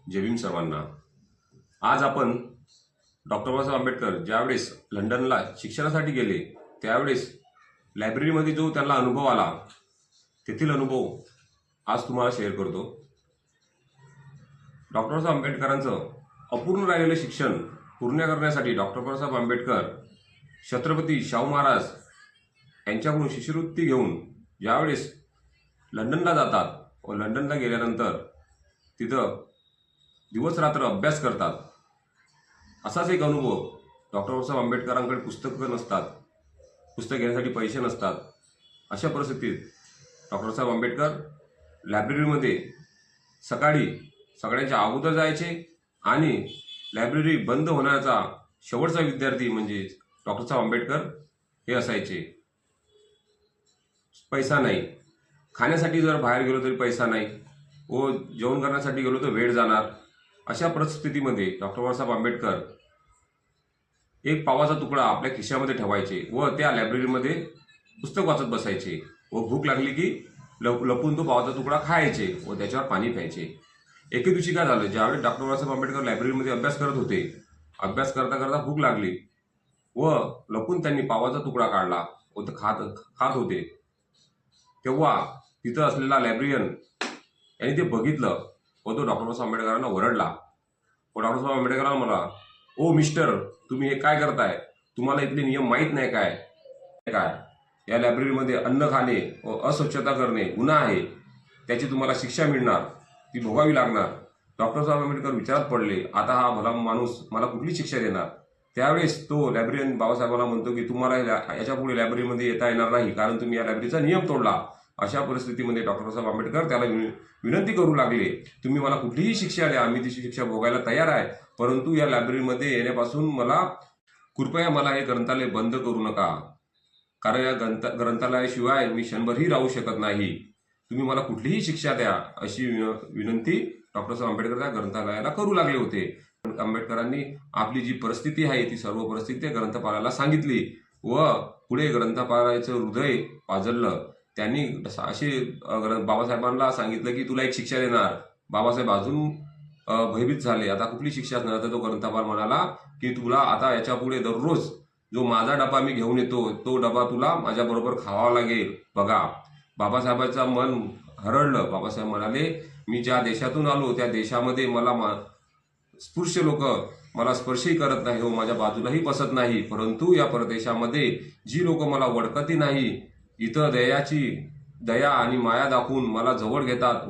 जय भीम सर्वांना। आज आपण डॉक्टर बाबासाहेब आंबेडकर ज्यावेळेस लंडनला शिक्षणासाठी गेले त्यावेळेस लायब्ररीमध्ये जो त्यांना अनुभव आला तेथील अनुभव आज तुम्हाला शेअर करतो। डॉक्टर बाबासाहेब आंबेडकरांचं अपूर्ण राहिलेलं शिक्षण पूर्ण करण्यासाठी डॉक्टर बाबासाहेब आंबेडकर छत्रपती शाहू महाराज यांच्याकडून शिष्यवृत्ती घेऊन ज्यावेळेस लंडनला जातात व लंडनला गेल्यानंतर तिथं दिवस रात्र अभ्यास करतात। असाच एक अनुभव डॉक्टर बाबासाहेब आंबेडकरांकडे पुस्तकं नसतात, पुस्तक घेण्यासाठी पैसे नसतात। अशा परिस्थितीत डॉक्टर बाबासाहेब आंबेडकर लायब्ररीमध्ये सकाळी सगळ्यांच्या अगोदर जायचे आणि लायब्ररी बंद होण्याचा शेवटचा विद्यार्थी म्हणजे डॉक्टर साहेब आंबेडकर हे असायचे। पैसा नाही, खाण्यासाठी जर बाहेर गेलो तरी पैसा नाही व जेवण करण्यासाठी गेलो तर वेळ जाणार। अशा परिस्थितीमध्ये डॉक्टर बाबासाहेब आंबेडकर एक पावाचा तुकडा आपल्या खिशामध्ये ठेवायचे व त्या लायब्ररीमध्ये पुस्तक वाचत बसायचे व भूक लागली की लपून तो पावाचा तुकडा खायचे व त्याच्यावर पाणी प्यायचे। एके दिवशी काय झालं, ज्यावेळी डॉक्टर बाबासाहेब आंबेडकर लायब्ररीमध्ये अभ्यास करत होते, अभ्यास करता करता भूक लागली व लपून त्यांनी पावाचा तुकडा काढला व ते खात होते। तेव्हा तिथं असलेला लायब्ररीयन यांनी ते बघितलं व तो डॉक्टर बाबासाहेब आंबेडकरांना ओरडला व डॉक्टर साहेब आंबेडकरांना म्हणला, ओ मिस्टर, तुम्ही हे काय करताय? तुम्हाला इथले नियम माहीत नाही काय? या लायब्ररीमध्ये अन्न खाणे व अस्वच्छता करणे गुन्हा आहे, त्याची तुम्हाला शिक्षा मिळणार, ती भोगावी लागणार। डॉक्टर साहेब आंबेडकर विचारात पडले, आता हा भला माणूस मला कुठली शिक्षा देणार? त्यावेळेस तो लायब्ररीयन बाबासाहेबांना म्हणतो की तुम्हाला याच्या पुढे लायब्ररीमध्ये येता येणार नाही, कारण तुम्ही या लायब्ररीचा नियम तोडला। अशा परिस्थितीमध्ये डॉक्टर साहेब आंबेडकर त्याला विनंती करू लागले, तुम्ही मला कुठलीही शिक्षा द्या, आम्ही ती शिक्षा भोगायला तयार आहे, परंतु या लायब्ररीमध्ये येण्यापासून कृपया मला हे ग्रंथालय बंद करू नका, कारण या ग्रंथालयाशिवाय मी क्षणभरही राहू शकत नाही। तुम्ही मला कुठलीही शिक्षा द्या, अशी विनंती डॉक्टर साहेब आंबेडकर त्या ग्रंथालयाला करू लागले होते। आंबेडकरांनी आपली जी परिस्थिती आहे ती सर्व परिस्थिती ग्रंथपालाला सांगितली व पुढे ग्रंथपालाचं हृदय पाजळलं। त्यांनी असे बाबासाहेबांना सांगितलं की तुला एक शिक्षा देणार। बाबासाहेब अजून भयभीत झाले, आता कुठली शिक्षा असणार? तर तो ग्रंथपाल म्हणाला की तुला आता याच्या पुढे दररोज जो माझा डबा मी घेऊन येतो तो डबा तुला माझ्याबरोबर खावा लागेल। बघा, बाबासाहेबांचं मन हरळलं। बाबासाहेब म्हणाले, मी ज्या देशातून आलो त्या देशामध्ये मला स्पृश्य लोक मला स्पर्शही करत नाही व माझ्या बाजूलाही बसत नाही, परंतु या परदेशामध्ये जी लोक मला ओळखतही नाही, इथं दया आणि माया दाखवून मला जवळ घेतात